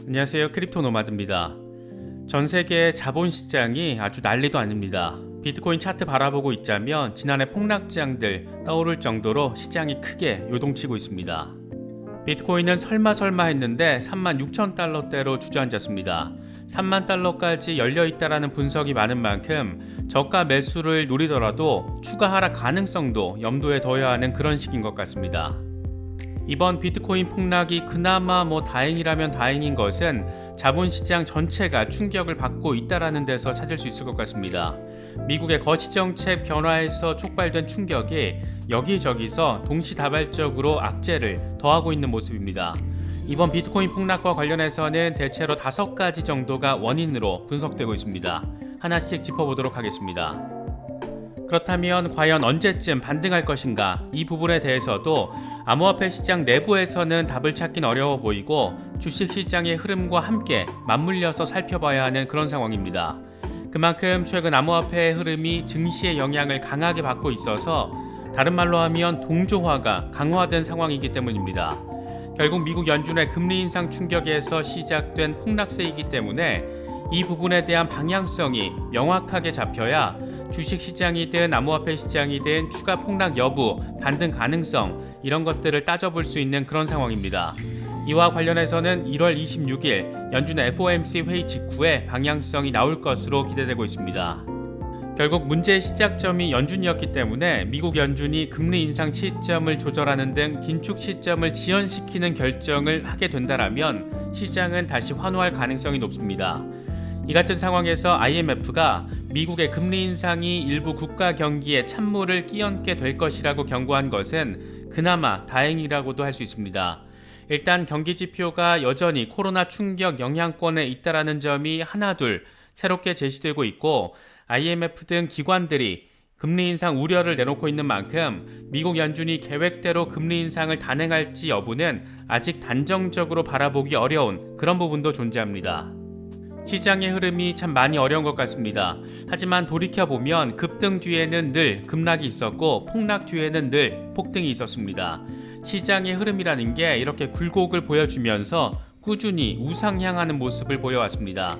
안녕하세요. 크립토 노마드입니다. 전 세계 자본 시장이 아주 난리도 아닙니다. 비트코인 차트 바라보고 있자면 지난해 폭락장들 떠오를 정도로 시장이 크게 요동치고 있습니다. 비트코인은 설마 했는데 36,000달러대로 주저앉았습니다. 3만 달러까지 열려있다라는 분석이 많은 만큼 저가 매수를 노리더라도 추가 하락 가능성도 염두에 둬야 하는 그런 시기인 것 같습니다. 이번 비트코인 폭락이 그나마 다행이라면 다행인 것은 자본시장 전체가 충격을 받고 있다는 데서 찾을 수 있을 것 같습니다. 미국의 거시정책 변화에서 촉발된 충격이 여기저기서 동시다발적으로 악재를 더하고 있는 모습입니다. 이번 비트코인 폭락과 관련해서는 대체로 5가지 정도가 원인으로 분석되고 있습니다. 하나씩 짚어보도록 하겠습니다. 그렇다면 과연 언제쯤 반등할 것인가? 이 부분에 대해서도 암호화폐 시장 내부에서는 답을 찾긴 어려워 보이고 주식시장의 흐름과 함께 맞물려서 살펴봐야 하는 그런 상황입니다. 그만큼 최근 암호화폐의 흐름이 증시의 영향을 강하게 받고 있어서 다른 말로 하면 동조화가 강화된 상황이기 때문입니다. 결국 미국 연준의 금리 인상 충격에서 시작된 폭락세이기 때문에 이 부분에 대한 방향성이 명확하게 잡혀야 주식시장이든 암호화폐 시장이든 추가 폭락 여부, 반등 가능성 이런 것들을 따져볼 수 있는 그런 상황입니다. 이와 관련해서는 1월 26일 연준의 FOMC 회의 직후에 방향성이 나올 것으로 기대되고 있습니다. 결국 문제의 시작점이 연준이었기 때문에 미국 연준이 금리 인상 시점을 조절하는 등 긴축 시점을 지연시키는 결정을 하게 된다면 시장은 다시 환호할 가능성이 높습니다. 이 같은 상황에서 IMF가 미국의 금리 인상이 일부 국가 경기에 찬물을 끼얹게 될 것이라고 경고한 것은 그나마 다행이라고도 할 수 있습니다. 일단 경기 지표가 여전히 코로나 충격 영향권에 있다는 점이 하나둘 새롭게 제시되고 있고 IMF 등 기관들이 금리 인상 우려를 내놓고 있는 만큼 미국 연준이 계획대로 금리 인상을 단행할지 여부는 아직 단정적으로 바라보기 어려운 그런 부분도 존재합니다. 시장의 흐름이 참 많이 어려운 것 같습니다. 하지만 돌이켜보면 급등 뒤에는 늘 급락이 있었고 폭락 뒤에는 늘 폭등이 있었습니다. 시장의 흐름이라는 게 이렇게 굴곡을 보여주면서 꾸준히 우상향하는 모습을 보여왔습니다.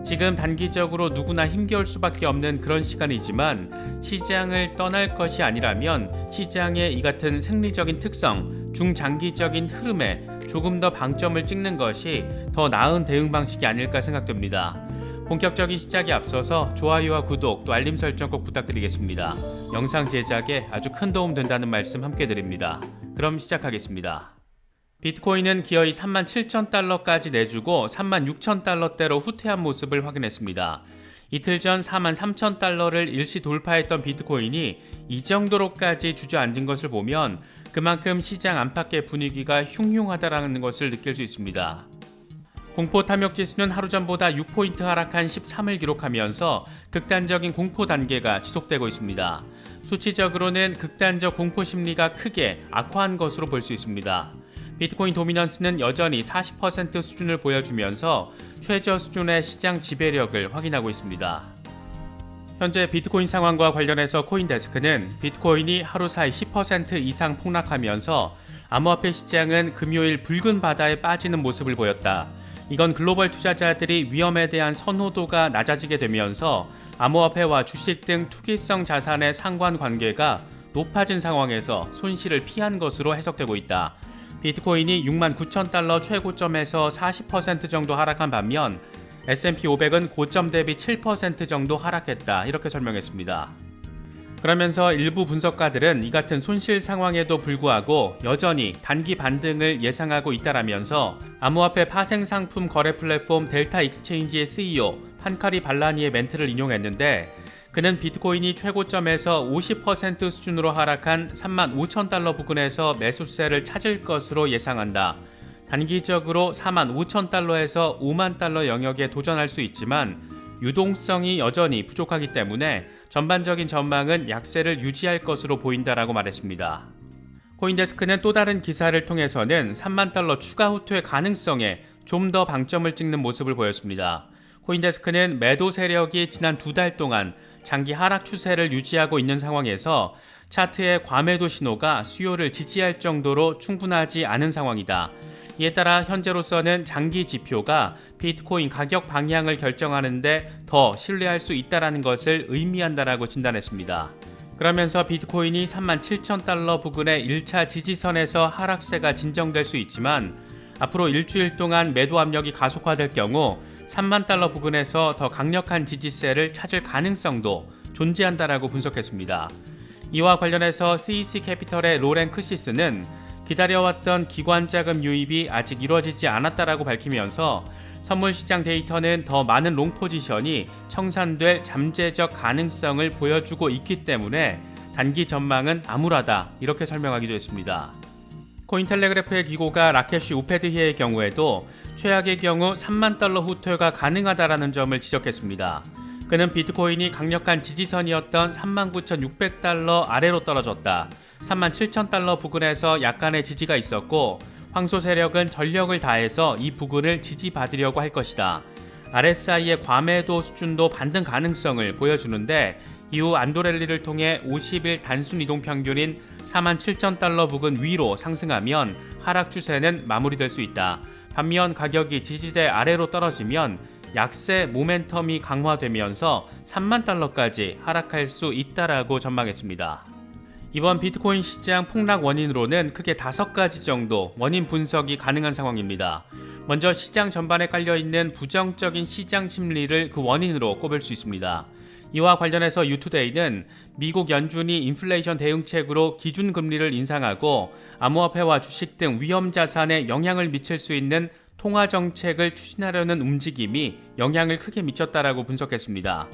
지금 단기적으로 누구나 힘겨울 수밖에 없는 그런 시간이지만 시장을 떠날 것이 아니라면 시장의 이 같은 생리적인 특성, 중장기적인 흐름에 조금 더 방점을 찍는 것이 더 나은 대응 방식이 아닐까 생각됩니다. 본격적인 시작에 앞서서 좋아요와 구독 또 알림 설정 꼭 부탁드리겠습니다. 영상 제작에 아주 큰 도움 된다는 말씀 함께 드립니다. 그럼 시작하겠습니다. 비트코인은 기어이 37,000달러까지 내주고 36,000달러대로 후퇴한 모습을 확인했습니다. 이틀 전 43,000달러를 일시 돌파했던 비트코인이 이 정도로까지 주저앉은 것을 보면 그만큼 시장 안팎의 분위기가 흉흉하다는 것을 느낄 수 있습니다. 공포 탐욕 지수는 하루 전보다 6포인트 하락한 13을 기록하면서 극단적인 공포 단계가 지속되고 있습니다. 수치적으로는 극단적 공포 심리가 크게 악화한 것으로 볼 수 있습니다. 비트코인 도미넌스는 여전히 40% 수준을 보여주면서 최저 수준의 시장 지배력을 확인하고 있습니다. 현재 비트코인 상황과 관련해서 코인데스크는 비트코인이 하루 사이 10% 이상 폭락하면서 암호화폐 시장은 금요일 붉은 바다에 빠지는 모습을 보였다. 이건 글로벌 투자자들이 위험에 대한 선호도가 낮아지게 되면서 암호화폐와 주식 등 투기성 자산의 상관관계가 높아진 상황에서 손실을 피한 것으로 해석되고 있다. 비트코인이 69,000달러 최고점에서 40% 정도 하락한 반면 S&P 500은 고점 대비 7% 정도 하락했다. 이렇게 설명했습니다. 그러면서 일부 분석가들은 이 같은 손실 상황에도 불구하고 여전히 단기 반등을 예상하고 있다라면서 암호화폐 파생상품 거래 플랫폼 델타 익스체인지의 CEO 판카리 발라니의 멘트를 인용했는데 그는 비트코인이 최고점에서 50% 수준으로 하락한 35,000달러 부근에서 매수세를 찾을 것으로 예상한다. 단기적으로 45,000달러에서 5만 달러 영역에 도전할 수 있지만 유동성이 여전히 부족하기 때문에 전반적인 전망은 약세를 유지할 것으로 보인다라고 말했습니다. 코인데스크는 또 다른 기사를 통해서는 3만 달러 추가 후퇴 가능성에 좀 더 방점을 찍는 모습을 보였습니다. 코인데스크는 매도 세력이 지난 2달 동안 장기 하락 추세를 유지하고 있는 상황에서 차트의 과매도 신호가 수요를 지지할 정도로 충분하지 않은 상황이다. 이에 따라 현재로서는 장기 지표가 비트코인 가격 방향을 결정하는데 더 신뢰할 수 있다는 것을 의미한다라고 진단했습니다. 그러면서 비트코인이 37,000달러 부근의 1차 지지선에서 하락세가 진정될 수 있지만 앞으로 일주일 동안 매도 압력이 가속화될 경우 3만 달러 부근에서 더 강력한 지지세를 찾을 가능성도 존재한다라고 분석했습니다. 이와 관련해서 CEC 캐피털의 로렌 크시스는 기다려왔던 기관 자금 유입이 아직 이루어지지 않았다라고 밝히면서 선물 시장 데이터는 더 많은 롱 포지션이 청산될 잠재적 가능성을 보여주고 있기 때문에 단기 전망은 암울하다 이렇게 설명하기도 했습니다. 코인텔레그래프의 기고가 라케쉬 우페드히의 경우에도 최악의 경우 3만 달러 후퇴가 가능하다라는 점을 지적했습니다. 그는 비트코인이 강력한 지지선이었던 39,600달러 아래로 떨어졌다. 37,000달러 부근에서 약간의 지지가 있었고 황소 세력은 전력을 다해서 이 부근을 지지받으려고 할 것이다. RSI의 과매도 수준도 반등 가능성을 보여주는데 이후 안도랠리를 통해 50일 단순 이동 평균인 47,000달러 부근 위로 상승하면 하락 추세는 마무리될 수 있다. 반면 가격이 지지대 아래로 떨어지면 약세 모멘텀이 강화되면서 3만 달러까지 하락할 수 있다라고 전망했습니다. 이번 비트코인 시장 폭락 원인으로는 크게 5가지 정도 원인 분석이 가능한 상황입니다. 먼저 시장 전반에 깔려있는 부정적인 시장 심리를 그 원인으로 꼽을 수 있습니다. 이와 관련해서 유투데이는 미국 연준이 인플레이션 대응책으로 기준금리를 인상하고 암호화폐와 주식 등 위험자산에 영향을 미칠 수 있는 통화정책을 추진하려는 움직임이 영향을 크게 미쳤다라고 분석했습니다.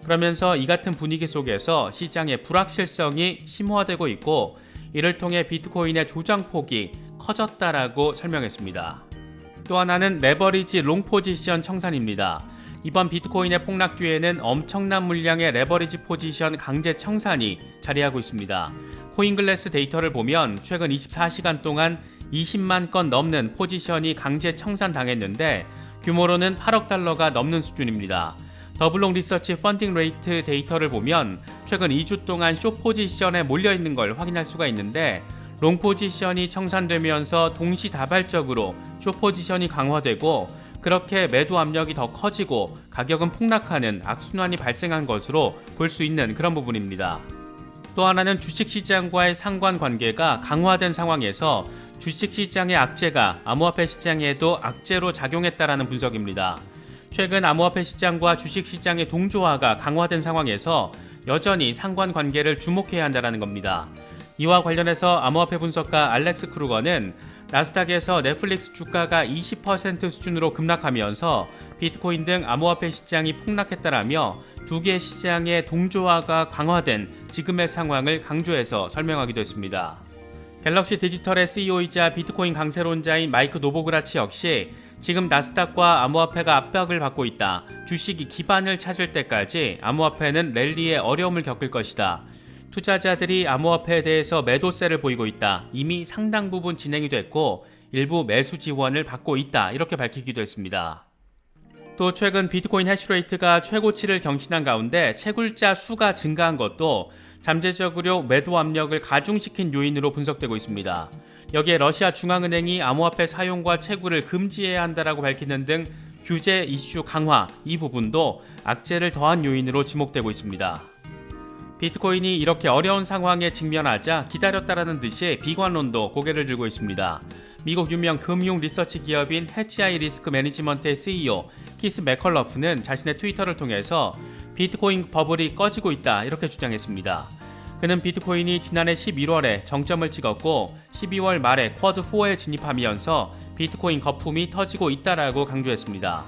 그러면서 이 같은 분위기 속에서 시장의 불확실성이 심화되고 있고 이를 통해 비트코인의 조정폭이 커졌다라고 설명했습니다. 또 하나는 레버리지 롱 포지션 청산입니다. 이번 비트코인의 폭락 뒤에는 엄청난 물량의 레버리지 포지션 강제 청산이 자리하고 있습니다. 코인글래스 데이터를 보면 최근 24시간 동안 20만 건 넘는 포지션이 강제 청산당했는데 규모로는 8억 달러가 넘는 수준입니다. 더블롱 리서치 펀딩 레이트 데이터를 보면 최근 2주 동안 숏 포지션에 몰려있는 걸 확인할 수가 있는데 롱 포지션이 청산되면서 동시다발적으로 숏 포지션이 강화되고 그렇게 매도 압력이 더 커지고 가격은 폭락하는 악순환이 발생한 것으로 볼 수 있는 그런 부분입니다. 또 하나는 주식시장과의 상관관계가 강화된 상황에서 주식시장의 악재가 암호화폐 시장에도 악재로 작용했다라는 분석입니다. 최근 암호화폐 시장과 주식시장의 동조화가 강화된 상황에서 여전히 상관관계를 주목해야 한다는 겁니다. 이와 관련해서 암호화폐 분석가 알렉스 크루거는 나스닥에서 넷플릭스 주가가 20% 수준으로 급락하면서 비트코인 등 암호화폐 시장이 폭락했다라며 두 개 시장의 동조화가 강화된 지금의 상황을 강조해서 설명하기도 했습니다. 갤럭시 디지털의 CEO이자 비트코인 강세론자인 마이크 노보그라치 역시 지금 나스닥과 암호화폐가 압박을 받고 있다. 주식이 기반을 찾을 때까지 암호화폐는 랠리에 어려움을 겪을 것이다. 투자자들이 암호화폐에 대해서 매도세를 보이고 있다. 이미 상당 부분 진행이 됐고 일부 매수 지원을 받고 있다. 이렇게 밝히기도 했습니다. 또 최근 비트코인 해시레이트가 최고치를 경신한 가운데 채굴자 수가 증가한 것도 잠재적으로 매도 압력을 가중시킨 요인으로 분석되고 있습니다. 여기에 러시아 중앙은행이 암호화폐 사용과 채굴을 금지해야 한다라고 밝히는 등 규제 이슈 강화 이 부분도 악재를 더한 요인으로 지목되고 있습니다. 비트코인이 이렇게 어려운 상황에 직면하자 기다렸다라는 듯이 비관론도 고개를 들고 있습니다. 미국 유명 금융 리서치 기업인 해치아이 리스크 매니지먼트의 CEO 키스 맥컬러프는 자신의 트위터를 통해서 비트코인 버블이 꺼지고 있다 이렇게 주장했습니다. 그는 비트코인이 지난해 11월에 정점을 찍었고 12월 말에 쿼드4에 진입하면서 비트코인 거품이 터지고 있다라고 강조했습니다.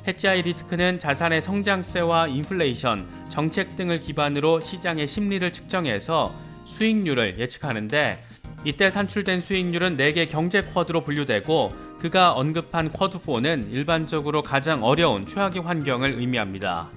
해치아이 리스크는 자산의 성장세와 인플레이션, 정책 등을 기반으로 시장의 심리를 측정해서 수익률을 예측하는데 이때 산출된 수익률은 4개 경제 쿼드로 분류되고 그가 언급한 쿼드4는 일반적으로 가장 어려운 최악의 환경을 의미합니다.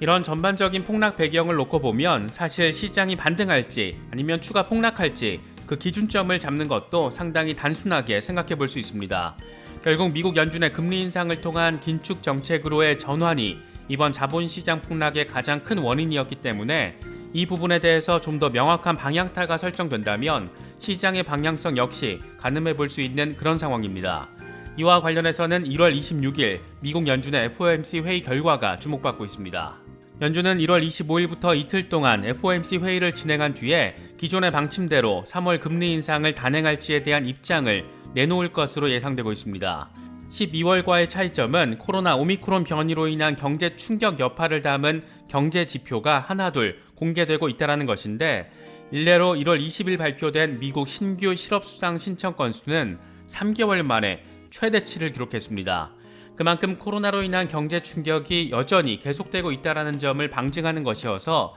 이런 전반적인 폭락 배경을 놓고 보면 사실 시장이 반등할지 아니면 추가 폭락할지 그 기준점을 잡는 것도 상당히 단순하게 생각해 볼 수 있습니다. 결국 미국 연준의 금리 인상을 통한 긴축 정책으로의 전환이 이번 자본시장 폭락의 가장 큰 원인이었기 때문에 이 부분에 대해서 좀 더 명확한 방향타가 설정된다면 시장의 방향성 역시 가늠해 볼 수 있는 그런 상황입니다. 이와 관련해서는 1월 26일 미국 연준의 FOMC 회의 결과가 주목받고 있습니다. 연준은 1월 25일부터 이틀 동안 FOMC 회의를 진행한 뒤에 기존의 방침대로 3월 금리 인상을 단행할지에 대한 입장을 내놓을 것으로 예상되고 있습니다. 12월과의 차이점은 코로나 오미크론 변이로 인한 경제 충격 여파를 담은 경제 지표가 하나둘 공개되고 있다는 것인데, 일례로 1월 20일 발표된 미국 신규 실업수당 신청 건수는 3개월 만에 최대치를 기록했습니다. 그만큼 코로나로 인한 경제 충격이 여전히 계속되고 있다는 점을 방증하는 것이어서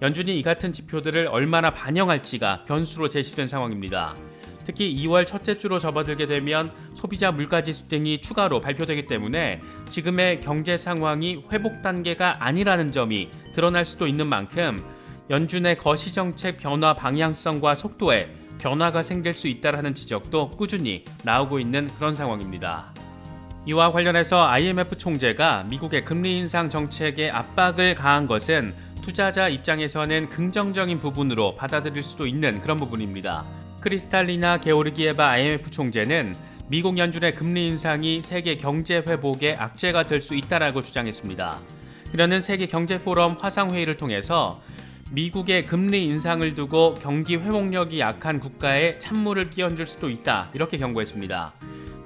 연준이 이 같은 지표들을 얼마나 반영할지가 변수로 제시된 상황입니다. 특히 2월 첫째 주로 접어들게 되면 소비자 물가지수 등이 추가로 발표되기 때문에 지금의 경제 상황이 회복 단계가 아니라는 점이 드러날 수도 있는 만큼 연준의 거시정책 변화 방향성과 속도에 변화가 생길 수 있다는 지적도 꾸준히 나오고 있는 그런 상황입니다. 이와 관련해서 IMF 총재가 미국의 금리 인상 정책에 압박을 가한 것은 투자자 입장에서는 긍정적인 부분으로 받아들일 수도 있는 그런 부분입니다. 크리스탈리나 게오르기에바 IMF 총재는 미국 연준의 금리 인상이 세계 경제 회복의 악재가 될 수 있다라고 주장했습니다. 그녀는 세계 경제 포럼 화상회의를 통해서 미국의 금리 인상을 두고 경기 회복력이 약한 국가에 찬물을 끼얹을 수도 있다, 이렇게 경고했습니다.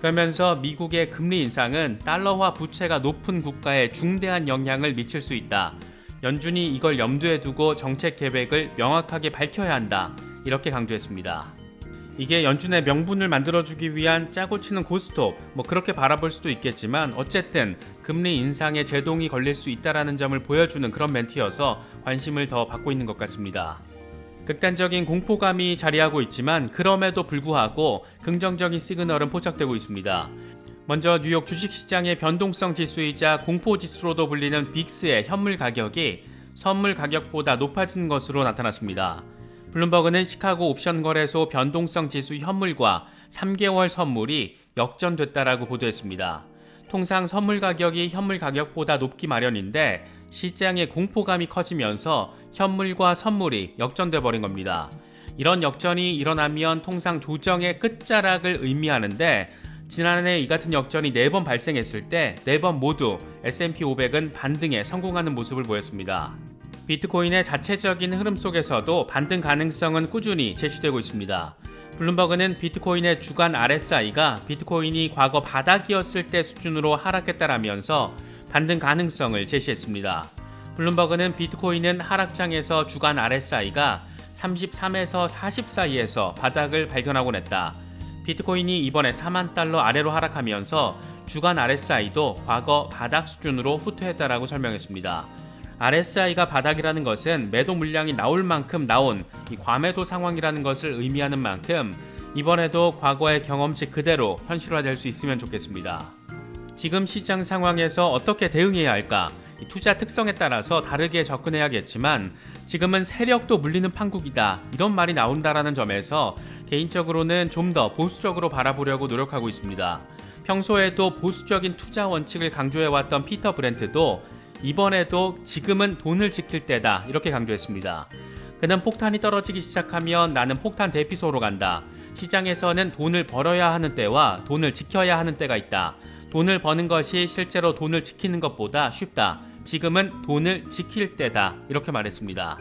그러면서 미국의 금리 인상은 달러화 부채가 높은 국가에 중대한 영향을 미칠 수 있다. 연준이 이걸 염두에 두고 정책 계획을 명확하게 밝혀야 한다, 이렇게 강조했습니다. 이게 연준의 명분을 만들어주기 위한 짜고 치는 고스톱, 그렇게 바라볼 수도 있겠지만 어쨌든 금리 인상에 제동이 걸릴 수 있다는 점을 보여주는 그런 멘트여서 관심을 더 받고 있는 것 같습니다. 극단적인 공포감이 자리하고 있지만 그럼에도 불구하고 긍정적인 시그널은 포착되고 있습니다. 먼저 뉴욕 주식시장의 변동성 지수이자 공포지수로도 불리는 빅스의 현물 가격이 선물 가격보다 높아진 것으로 나타났습니다. 블룸버그는 시카고 옵션 거래소 변동성 지수 현물과 3개월 선물이 역전됐다라고 보도했습니다. 통상 선물 가격이 현물 가격보다 높기 마련인데 시장의 공포감이 커지면서 현물과 선물이 역전돼 버린 겁니다. 이런 역전이 일어나면 통상 조정의 끝자락을 의미하는데, 지난해 이 같은 역전이 4번 발생했을 때 4번 모두 S&P 500은 반등에 성공하는 모습을 보였습니다. 비트코인의 자체적인 흐름 속에서도 반등 가능성은 꾸준히 제시되고 있습니다. 블룸버그는 비트코인의 주간 RSI가 비트코인이 과거 바닥이었을 때 수준으로 하락했다라면서 반등 가능성을 제시했습니다. 블룸버그는 비트코인은 하락장에서 주간 RSI가 33에서 40 사이에서 바닥을 발견하곤 했다. 비트코인이 이번에 4만 달러 아래로 하락하면서 주간 RSI도 과거 바닥 수준으로 후퇴했다라고 설명했습니다. RSI가 바닥이라는 것은 매도 물량이 나올 만큼 나온 이 과매도 상황이라는 것을 의미하는 만큼 이번에도 과거의 경험치 그대로 현실화될 수 있으면 좋겠습니다. 지금 시장 상황에서 어떻게 대응해야 할까? 투자 특성에 따라서 다르게 접근해야겠지만 지금은 세력도 물리는 판국이다, 이런 말이 나온다라는 점에서 개인적으로는 좀 더 보수적으로 바라보려고 노력하고 있습니다. 평소에도 보수적인 투자 원칙을 강조해왔던 피터 브렌트도 이번에도 지금은 돈을 지킬 때다, 이렇게 강조했습니다. 그는 폭탄이 떨어지기 시작하면 나는 폭탄 대피소로 간다. 시장에서는 돈을 벌어야 하는 때와 돈을 지켜야 하는 때가 있다. 돈을 버는 것이 실제로 돈을 지키는 것보다 쉽다. 지금은 돈을 지킬 때다, 이렇게 말했습니다.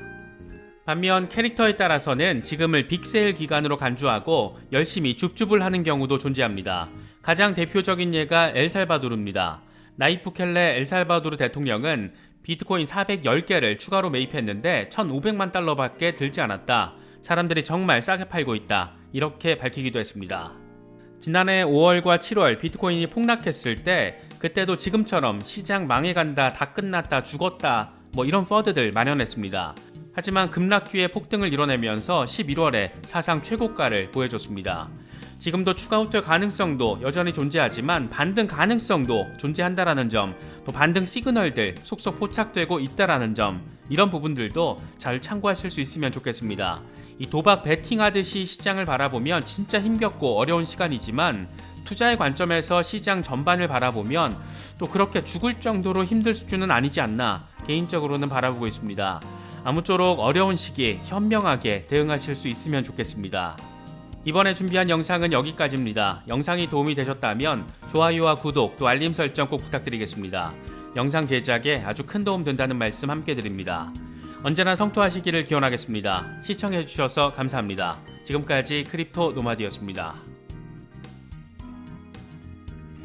반면 캐릭터에 따라서는 지금을 빅세일 기간으로 간주하고 열심히 줍줍을 하는 경우도 존재합니다. 가장 대표적인 예가 엘살바도르입니다. 나이프 부켈레 엘살바도르 대통령은 비트코인 410개를 추가로 매입했는데 1,500만 달러밖에 들지 않았다. 사람들이 정말 싸게 팔고 있다, 이렇게 밝히기도 했습니다. 지난해 5월과 7월 비트코인이 폭락했을 때 그때도 지금처럼 시장 망해간다, 다 끝났다, 죽었다, 이런 퍼드들 마련했습니다. 하지만 급락 뒤에 폭등을 이뤄내면서 11월에 사상 최고가를 보여줬습니다. 지금도 추가 후퇴 가능성도 여전히 존재하지만 반등 가능성도 존재한다라는 점, 또 반등 시그널들 속속 포착되고 있다라는 점, 이런 부분들도 잘 참고하실 수 있으면 좋겠습니다. 이 도박 베팅하듯이 시장을 바라보면 진짜 힘겹고 어려운 시간이지만 투자의 관점에서 시장 전반을 바라보면 또 그렇게 죽을 정도로 힘들 수준은 아니지 않나, 개인적으로는 바라보고 있습니다. 아무쪼록 어려운 시기에 현명하게 대응하실 수 있으면 좋겠습니다. 이번에 준비한 영상은 여기까지입니다. 영상이 도움이 되셨다면 좋아요와 구독 또 알림 설정 꼭 부탁드리겠습니다. 영상 제작에 아주 큰 도움 된다는 말씀 함께 드립니다. 언제나 성토하시기를 기원하겠습니다. 시청해주셔서 감사합니다. 지금까지 크립토 노마드였습니다.